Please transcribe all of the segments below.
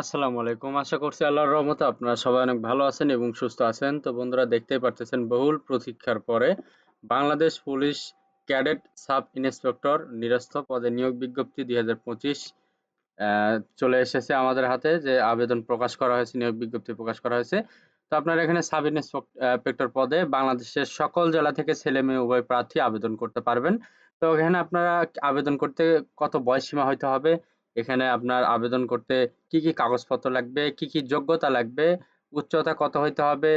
আসসালামু আলাইকুম। আশা করছি আল্লাহর রহমতে আপনারা সবাই অনেক ভালো আছেন এবং সুস্থ আছেন। তো বন্ধুরা দেখতেই পারতেছেন বহুল প্রতীক্ষার পরে Bangladesh police cadet sub inspector নিরস্ত পদে নিয়োগ বিজ্ঞপ্তি ২০২৫ চলে এসেছে আমাদের হাতে, যে আবেদন প্রকাশ করা হয়েছে, নিয়োগ বিজ্ঞপ্তি প্রকাশ করা হয়েছে। তো আপনারা এখানে সাব ইন্সপেক্টর পদে বাংলাদেশের সকল জেলা থেকে ছেলে মেয়ে উভয় প্রার্থী আবেদন করতে পারবেন। তো এখানে আপনারা আবেদন করতে কত বয়সসীমা হইতে হবে, এখানে আপনার আবেদন করতে কি কি কাগজপত্র লাগবে, কি কি যোগ্যতা লাগবে, উচ্চতা কত হইতে হবে,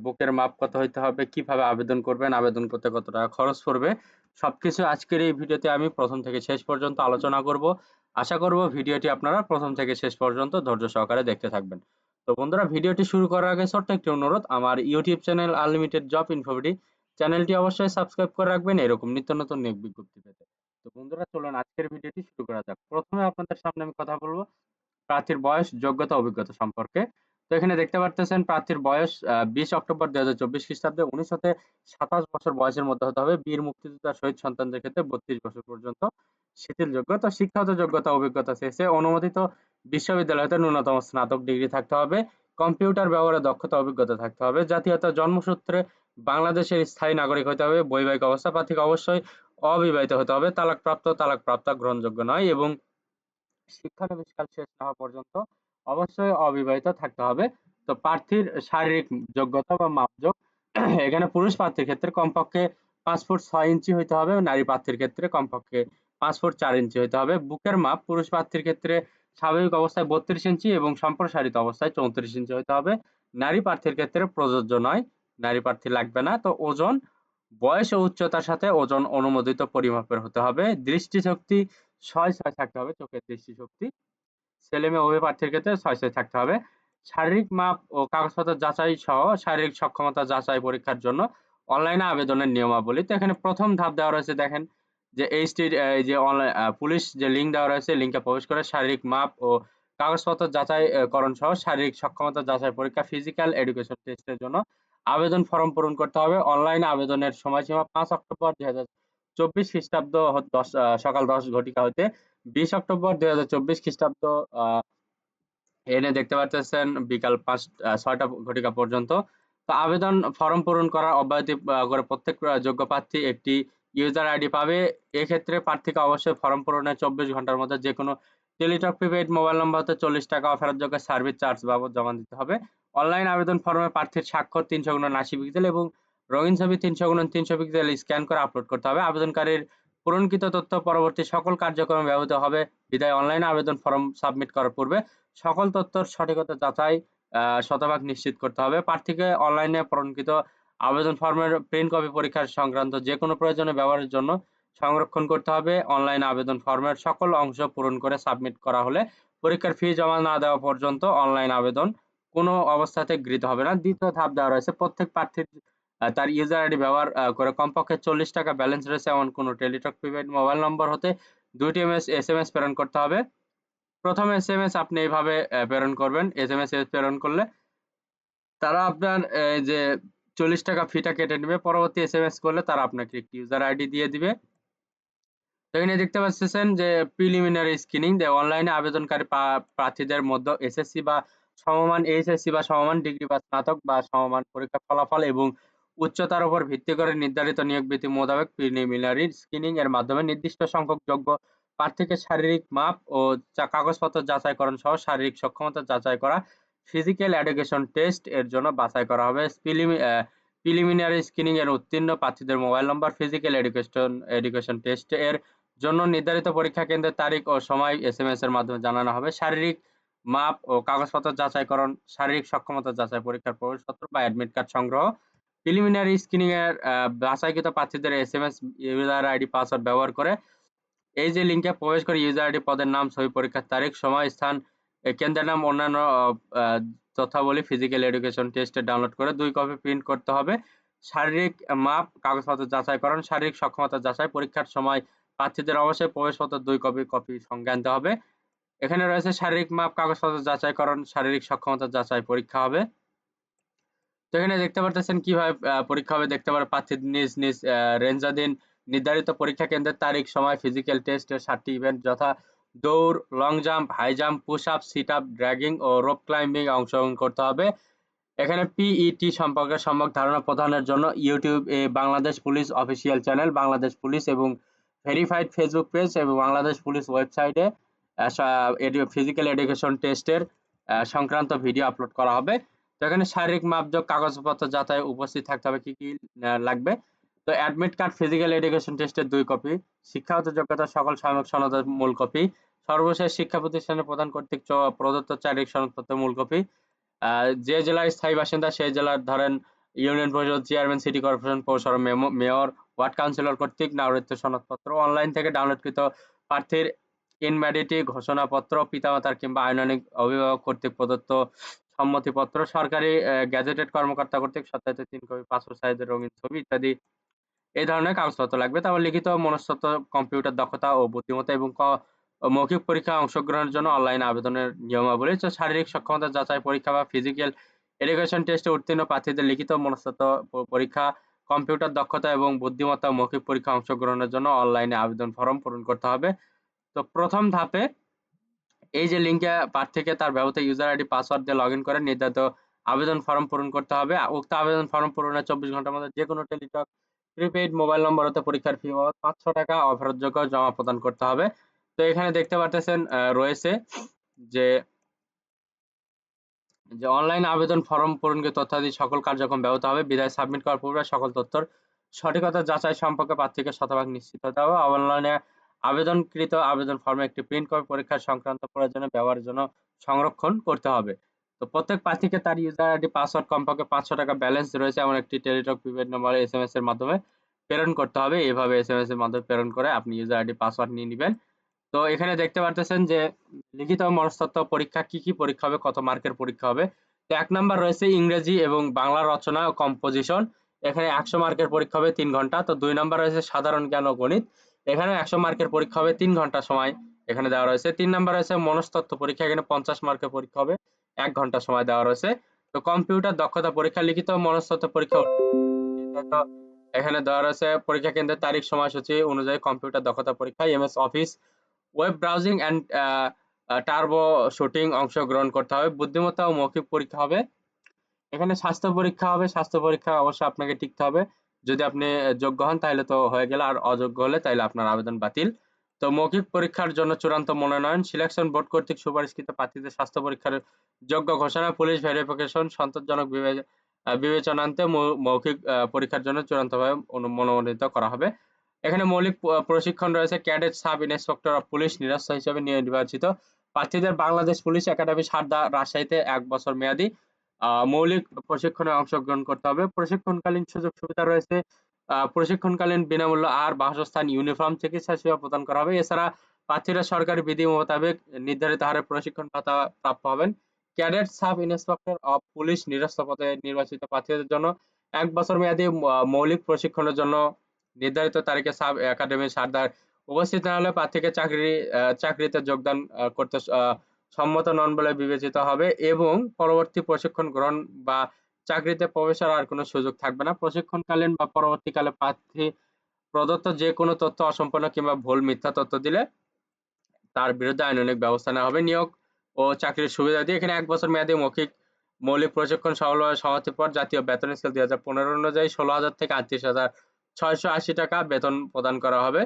বুকের মাপ কত হইতে হবে, কিভাবে আবেদন করবেন, আবেদন করতে কত টাকা খরচ পড়বে, সবকিছু আজকের এই ভিডিওতে আমি প্রথম থেকে শেষ পর্যন্ত আলোচনা করব। আশা করব ভিডিওটি আপনারা প্রথম থেকে শেষ পর্যন্ত ধৈর্য সহকারে দেখতে থাকবেন। তো বন্ধুরা, ভিডিওটি শুরু করার আগে ছোট্ট একটি অনুরোধ, আমার ইউটিউব চ্যানেল আনলিমিটেড জব ইনফোভিডি চ্যানেলটি অবশ্যই সাবস্ক্রাইব করে রাখবেন এরকম নিত্য নতুন নিয়োগ বিজ্ঞপ্তি পেতে। তো বন্ধুরা, চলুন আজকের ভিডিওটি শুরু করা যাক। প্রথমে আপনাদের সামনে আমি কথা বলবো প্রার্থীর বয়স, যোগ্যতা, অভিজ্ঞতা সম্পর্কে। তো এখানে দেখতে পারতেছেন প্রার্থীর বয়স ২০ অক্টোবর ২০২৪ খ্রিস্টাব্দে ১৯ হতে ২৭ বছর বয়সের মধ্যে হতে হবে। বীর মুক্তিযোদ্ধা শহীদ সন্তানদের ক্ষেত্রে ৩২ বছর পর্যন্ত শিথিলযোগ্য। তো শিক্ষাগত যোগ্যতা, অভিজ্ঞতা শেষে অনুমোদিত বিশ্ববিদ্যালয় হতে ন্যূনতম স্নাতক ডিগ্রি থাকতে হবে। কম্পিউটার ব্যবহারে দক্ষতা, অভিজ্ঞতা থাকতে হবে। জাতীয়তা, জন্মসূত্রে বাংলাদেশের স্থায়ী নাগরিক হতে হবে। বৈবাহিক অবস্থা, প্রার্থীকে অবশ্যই অবিবাহিত হতে হবে। তালাকপ্রাপ্ত, তালাকপ্রাপ্তা গ্রহণযোগ্য নয় এবং শিক্ষানবিশকাল শেষ না হওয়া পর্যন্ত অবশ্যই অবিবাহিত থাকতে হবে। তো প্রার্থীর শারীরিক যোগ্যতা বা মাপজোক, এখানে পুরুষ প্রার্থীর ক্ষেত্রে কমপক্ষে ৫ ফুট ৬ ইঞ্চি হইতে হবে, নারী প্রার্থীর ক্ষেত্রে কমপক্ষে ৫ ফুট ৪ ইঞ্চি হইতে হবে। বুকের মাপ পুরুষ প্রার্থীর ক্ষেত্রে স্বাভাবিক অবস্থায় ৩২ ইঞ্চি এবং সম্প্রসারিত অবস্থায় ৩৪ ইঞ্চি হইতে হবে। নারী প্রার্থীর ক্ষেত্রে প্রযোজ্য নয়, নারী প্রার্থী লাগবে না। তো ওজন, বয়স ও উচ্চতার সাথে ওজন অনুমোদিত পরিমাপের হতে হবে। দৃষ্টিশক্তি ৬/৬ থাকতে হবে, চোখের দৃষ্টিশক্তি। ছেলে-মেয়ে উভয় প্রার্থীর ক্ষেত্রে ৬/৬ থাকতে হবে। শারীরিক মাপ ও কাগজপত্র যাচাই সহ শারীরিক সক্ষমতা যাচাই পরীক্ষার জন্য অনলাইনে আবেদনের নিয়মাবলী। তো এখানে প্রথম ধাপ দেওয়া রয়েছে, দেখেন যে এই যে অনলাইন পুলিশ যে লিঙ্ক দেওয়া রয়েছে, লিঙ্কে প্রবেশ করে শারীরিক মাপ ও কাগজপত্র যাচাই করণ সহ শারীরিক সক্ষমতা যাচাই পরীক্ষা ফিজিক্যাল এডুকেশন টেস্টের জন্য আবেদন ফরম পূরণ করতে হবে। অনলাইনে আবেদনের সময়সীমা ৫ অক্টোবর ২০২৪ খ্রিস্টাব্দ সকাল ১০ ঘটিকা হইতে ২০ অক্টোবর ২০২৪ খ্রিস্টাব্দ এনে দেখতে পাচ্ছেন বিকাল ৬টা ঘটিকা পর্যন্ত। তো আবেদন ফরম পূরণ করার অব্যাহতি করে প্রত্যেক যোগ্য প্রার্থী একটি ইউজার আইডি পাবে। এক্ষেত্রে প্রার্থীকে অবশ্যই ফরম পূরণের ২৪ ঘন্টার মধ্যে যেকোনো টেলিটক প্রিপেইড মোবাইল নম্বর হতে ৪০ টাকা অফেরতযোগ্য সার্ভিস চার্জ বাবদ জমা দিতে হবে। অনলাইন আবেদন ফরমে প্রার্থীর স্বাক্ষর ৩০০x৮০ পিক্সেল এবং রঙিন ছবি ৩০০x৩০০ পিক্সেল স্ক্যান করে আপলোড করতে হবে। আবেদনকারীর পূরণকৃত তথ্য পরবর্তী সকল কার্যক্রমে ব্যবহৃত হবে। বিধায় অনলাইনে আবেদন ফরম সাবমিট করার পূর্বে সকল তথ্যের সঠিকতা যাচাই শতভাগ নিশ্চিত করতে হবে। প্রার্থীকে অনলাইনে পূরণকৃত আবেদন ফর্মের প্রিন্ট কপি পরীক্ষা সংক্রান্ত যেকোনো প্রয়োজনে ব্যবহারের জন্য সংরক্ষণ করতে হবে। অনলাইন আবেদন ফর্মের সকল অংশ পূরণ করে সাবমিট করা হলে পরীক্ষার ফি জমা না দেওয়া পর্যন্ত অনলাইন আবেদন কোনো অবস্থাতে গৃহীত হবে না। দ্বিতীয় ধাপ দেওয়া রয়েছে, প্রত্যেক প্রার্থীর তার ইউজার আইডি ব্যবহার করে কমপক্ষে ৪০ টাকা ব্যালেন্স রয়েছে এমন কোনো টেলিটক প্রিপেইড মোবাইল নম্বর হতে ২টি এসএমএস প্রেরণ করতে হবে। প্রথম এসএমএস আপনি এইভাবে প্রেরণ করবেন। এসএমএস প্রেরণ করলে তারা আপনার যে ৪০ টাকা ফিটা কেটে নেবে। পরবর্তী এসএমএস করলে তারা আপনাকে একটি ইউজার আইডি দিয়ে দিবে। তো এখানে দেখতে পাচ্ছেন যে প্রিলিমিনারি স্ক্রিনিং, অনলাইনে আবেদনকারী প্রার্থীদের মধ্যে এসএসসি বা সমমান, এইচএসসি বা সমমান ডিগ্রি বা স্নাতক বা সমমান পরীক্ষার ফলাফল এবং উচ্চতার উপর ভিত্তি করে নির্ধারিত নিয়োগ বিধি মোতাবেক প্রিলিমিনারি স্ক্রিনিং এর মাধ্যমে নির্দিষ্ট সংখ্যক যোগ্য প্রার্থীকে শারীরিক মাপ ও কাগজপত্র যাচাইকরণ সহ শারীরিক সক্ষমতা যাচাই করা ফিজিক্যাল এডুকেশন টেস্ট এর জন্য বাছাই করা হবে। প্রিলিমিনারি স্ক্রিনিং এর উত্তীর্ণ প্রার্থীদের মোবাইল নম্বর ফিজিক্যাল এডুকেশন টেস্ট এর জন্য নির্ধারিত পরীক্ষা কেন্দ্রের তারিখ ও সময় এসএমএস এর মাধ্যমে জানানো হবে। শারীরিক মাপ ও কাগজপত্র যাচাইকরণ, শারীরিক সক্ষমতা যাচাই পরীক্ষার প্রবেশপত্র বা অ্যাডমিট কার্ড সংগ্রহ। প্রিলিমিনারি স্ক্রিনিং এর বাছাইকৃত প্রার্থীদের এসএমএস ইউজার আইডি পাসওয়ার্ড ব্যবহার করে এই যে লিঙ্কে প্রবেশ করে ইউজার আইডি, পদের নাম, ছবি, পরীক্ষার তারিখ, সময়, স্থান, কেন্দ্রের নাম, অন্যান্য তথ্যাবলী ফিজিক্যাল এডুকেশন টেস্টে ডাউনলোড করে ২ কপি প্রিন্ট করতে হবে। শারীরিক মাপ, কাগজপত্র যাচাইকরণ, শারীরিক সক্ষমতা যাচাই পরীক্ষার সময় প্রার্থীদের অবশ্যই প্রবেশপত্র ২ কপি সঙ্গে আনতে হবে। এখানে রয়েছে শারীরিক মাপ, কাগজপত্র যাচাইকরণ, শারীরিক সক্ষমতা যাচাই পরীক্ষা হবে। তো এখানে দেখতে পারতেছেন কিভাবে পরীক্ষা হবে। দেখতে পারেন প্রার্থী নিজ রেঞ্জাধীন নির্ধারিত পরীক্ষা কেন্দ্রের তারিখ, সময়, ফিজিক্যাল টেস্ট এর ৭টি ইভেন্ট যথা দৌড়, long jump, high jump, push up, sit up, dragging ও রোপ ক্লাইম্বিং অংশগ্রহণ করতে হবে। এখানে পিইটি সম্পর্কে সম্যক ধারণা প্রদানের জন্য YouTube Bangladesh police official channel, Bangladesh police এবং ভেরিফাইড ফেসবুক পেজ এবং বাংলাদেশ পুলিশ ওয়েবসাইটে ফিজিক্যাল এডুকেশন টেস্টের সংক্রান্ত ভিডিও আপলোড করা হবে। তো এখানে শারীরিক মাপযোগ, কাগজপত্র যাচাই উপস্থিত থাকতে হবে। কি কি লাগবে? তো অ্যাডমিট কার্ড, ফিজিক্যাল এডুকেশন টেস্টের 2 কপি, শিক্ষাগত যোগ্যতার সকল সাময়িক সনদের মূল কপি, সর্বশেষ শিক্ষা প্রতিষ্ঠানের প্রধান কর্তৃক প্রদত্ত চারিত্রিক সনদপত্রের মূল কপি, যে জেলার স্থায়ী বাসিন্দা সেই জেলার ধরেন ইউনিয়ন পরিষদ চেয়ারম্যান, সিটি কর্পোরেশন, পৌরসভা মেয়র, ওয়ার্ড কাউন্সিলর কর্তৃক নাগরিকত্ব সনদপত্র, অনলাইন থেকে ডাউনলোডকৃত প্রার্থীর ইনভ্যালিডিটি ঘোষণাপত্র, পিতামাতার কিংবা আইনানিক অভিভাবক কর্তৃক প্রদত্ত সম্মতিপত্র, সরকারি গ্যাজেটেড কর্মকর্তা কর্তৃক সত্যায়িত 3 কপি পাসপোর্ট সাইজের রঙিন ছবি ইত্যাদি এই ধরনের কাগজপত্র লাগবে। তারপর লিখিত, মনস্তত্ত্ব, কম্পিউটার দক্ষতা ও বুদ্ধিমত্তা এবং মৌখিক পরীক্ষায় অংশগ্রহণের জন্য অনলাইন আবেদনের নিয়মাবলী। তো শারীরিক সক্ষমতা যাচাই পরীক্ষা বা ফিজিক্যাল এডুকেশন টেস্টে উত্তীর্ণ প্রার্থীদের লিখিত, মনস্তত্ত্ব পরীক্ষা, কম্পিউটার দক্ষতা এবং বুদ্ধিমত্তা মৌখিক পরীক্ষা অংশগ্রহণের জন্য অনলাইনে আবেদন ফর্ম পূরণ করতে হবে। তো প্রথম ধাপে এই যে লিঙ্কে প্রার্থীকে তার ব্যবহৃত ইউজার আইডি পাসওয়ার্ড দিয়ে লগইন করে নির্ধারিত আবেদন ফর্ম পূরণ করতে হবে। উক্ত আবেদন ফর্ম পূরণের 24 ঘন্টার মধ্যে যে কোনো টেলিটক প্রিপেইড মোবাইল নম্বর হতে পরীক্ষার ফি বাবদ 500 টাকা অফেরতযোগ্য জমা প্রদান করতে হবে। তো এখানে দেখতে পাচ্ছেন রয়েছে যে অনলাইন আবেদন ফর্ম পূরণকৃত তথ্যাদি সকল কার্যক্রম ব্যবহৃত হবে। বিধায় সাবমিট করার পূর্বে সকল তথ্যর সঠিকতা যাচাই সম্পর্কে প্রার্থীকে শতভাগ নিশ্চিত হতে হবে। অনলাইনে আবেদনকৃত আবেদন ফর্মে একটি প্রিন্ট কপি পরীক্ষা সংক্রান্ত প্রয়োজনে ব্যবহারের জন্য সংরক্ষণ করতে হবে। তো প্রত্যেক প্রার্থীকে তার ইউজার আইডি পাসওয়ার্ড কমপক্ষে 500 টাকা ব্যালেন্স রয়েছে এমন একটি টেলিটক প্রিপেইড নম্বরে এসএমএস এর মাধ্যমে প্রেরণ করতে হবে। এইভাবে এসএমএস এর মাধ্যমে প্রেরণ করে আপনি ইউজার আইডি পাসওয়ার্ড নিয়ে নেবেন। তো এখানে দেখতে পারতেছেন যে লিখিত মনস্তত্ত্ব পরীক্ষা কি কি পরীক্ষা হবে, কত মার্কের পরীক্ষা হবে। তো 1 নাম্বার রয়েছে ইংরেজি এবং বাংলা রচনা ও কম্পোজিশন, এখানে 100 মার্কের পরীক্ষা হবে 3 ঘন্টা। তো 2 নাম্বার রয়েছে সাধারণ জ্ঞান ও গণিত, এখানে 100 মার্কের পরীক্ষা হবে 3 ঘন্টা সময় এখানে দেওয়া রয়েছে। 3 নাম্বার রয়েছে মনস্তত্ত্ব পরীক্ষা, এখানে 50 মার্কের পরীক্ষা হবে, 1 ঘন্টা সময় দেওয়া রয়েছে। তো কম্পিউটার দক্ষতা পরীক্ষা, লিখিত মনস্তত্ত্ব পরীক্ষা এখানে দেওয়া রয়েছে পরীক্ষা কেন্দ্রের তারিখ, সময়সূচি অনুযায়ী কম্পিউটার দক্ষতা পরীক্ষা, MS office, web browsing and troubleshooting অংশগ্রহণ করতে হবে। বুদ্ধিমত্তা ও মৌখিক পরীক্ষা হবে, এখানে স্বাস্থ্য পরীক্ষা হবে। স্বাস্থ্য পরীক্ষা অবশ্যই আপনাকে টিকতে হবে, যদি আপনি যোগ্য হন তাহলে তো হয়ে গেল, আর অযোগ্য হলে তাহলে আপনার আবেদন বাতিল। তো মৌখিক পরীক্ষার জন্য চূড়ান্ত মনোনয়ন, সিলেকশন বোর্ড কর্তৃক সুপারিশকৃত প্রার্থীদের স্বাস্থ্য পরীক্ষার যোগ্য ঘোষণা, পুলিশ ভেরিফিকেশন, সন্তোষজনক বিবেচনান্তে মৌখিক পরীক্ষার জন্য চূড়ান্তভাবে মনোনীত করা হবে। এখানে মৌলিক প্রশিক্ষণ রয়েছে। Cadet sub inspector of police নিরস্ত হিসেবে নির্বাচিত প্রার্থীদের বাংলাদেশ পুলিশ একাডেমি সারদা রাজশাহীতে 1 বছর মেয়াদী মৌলিক প্রশিক্ষণে অংশগ্রহণ করতে হবে। প্রশিক্ষণকালীন সুযোগ সুবিধা রয়েছে। প্রশিক্ষণকালীন বিনামূল্য আহার, বাসস্থান, ইউনিফর্ম, চিকিৎসা সেবা প্রদান করা হবে। এছাড়া প্রার্থীরা সরকারি বিধি মোতাবেক নির্ধারিত হারে প্রশিক্ষণ ভাতা প্রাপ্য হবেন। Cadet sub inspector of police নিরস্ত পদে নির্বাচিত প্রার্থীদের জন্য 1 বছর মেয়াদী মৌলিক প্রশিক্ষণের জন্য নির্ধারিত তারিখে সাব একাডেমি সারদার উপস্থিত না হলে প্রার্থীকে চাকরিতে যোগদান করতে সম্মত নন বলে বিবেচিত হবে এবং পরবর্তী প্রশিক্ষণ গ্রহণ বা চাকরিতে প্রবেশের আর কোনো সুযোগ থাকবে না। প্রশিক্ষণকালীন বা পরবর্তীকালে প্রার্থী প্রদত্ত যে কোনো তথ্য অসম্পূর্ণ কিংবা ভুল মিথ্যা তথ্য দিলে তার বিরুদ্ধে আইনানুগ ব্যবস্থা নেওয়া হবে। নিয়োগ ও চাকরির সুবিধা দিয়ে এখানে 1 বছর মেয়াদী মৌলিক প্রশিক্ষণ সফলভাবে সমাপ্তির পর জাতীয় বেতন স্কেল 2015 অনুযায়ী 16,000 থেকে 38,680 টাকা বেতন প্রদান করা হবে।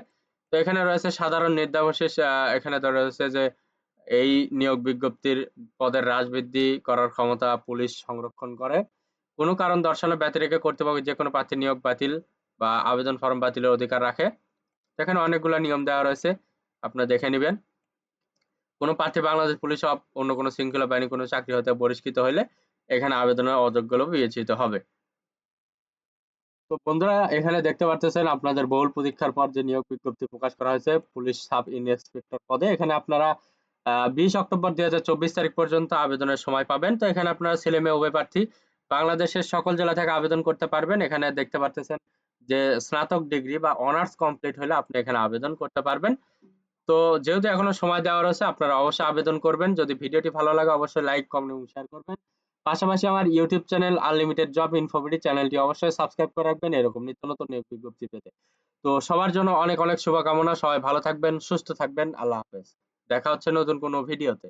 তো এখানে রয়েছে সাধারণ নির্দেশাবলী, এখানে রয়েছে যে এই নিয়োগ বিজ্ঞপ্তির পদের হ্রাস বৃদ্ধি করার ক্ষমতা পুলিশ সংরক্ষণ করে। কোনো কারণ দর্শানো ব্যতিরেকে কর্তৃপক্ষ যে কোনো প্রার্থীর নিয়োগ বাতিল বা আবেদন ফরম বাতিলের অধিকার রাখে। এখানে অনেকগুলো নিয়ম দেওয়া রয়েছে, আপনারা দেখে নেবেন। কোনো প্রার্থী বাংলাদেশ পুলিশ অন্য কোনো শৃঙ্খলা বাহিনী কোনো চাকরি হতে বহিষ্কৃত হলে এখানে আবেদনের অযোগ্য বলে বিবেচিত হবে। তো বন্ধুরা এখানে দেখতে পাচ্ছেন আপনাদের বহুল প্রতীক্ষার পর যে নিয়োগ বিজ্ঞপ্তি প্রকাশ করা হয়েছে পুলিশ সাব ইন্সপেক্টর পদে। এখানে আপনারা 20 অক্টোবর 2024 তারিখ পর্যন্ত আবেদনের সময় পাবেন। তো এখানে আপনারা ছেলে মেয়ে উভয় প্রার্থী বাংলাদেশের সকল জেলা থেকে আবেদন করতে পারবেন। এখানে দেখতে পাচ্ছেন যে স্নাতক ডিগ্রি বা অনার্স কমপ্লিট হলে আপনি এখানে আবেদন করতে পারবেন। তো যেহেতু এখনো সময় দেওয়া রয়েছে আপনারা অবশ্যই আবেদন করবেন। যদি ভিডিওটি ভালো লাগে অবশ্যই লাইক, কমেন্ট এবং শেয়ার করবেন। পাশাপাশি আমার YouTube channel unlimited job InfoBD চ্যানেলটি অবশ্যই সাবস্ক্রাইব করে রাখবেন এরকম নিত্য নতুন নিয়োগ বিজ্ঞপ্তি পেতে। তো সবার জন্য অনেক অনেক শুভকামনা। সবাই ভালো থাকবেন, সুস্থ থাকবেন। আল্লাহ হাফেজ। দেখা হচ্ছে নতুন কোনো ভিডিওতে।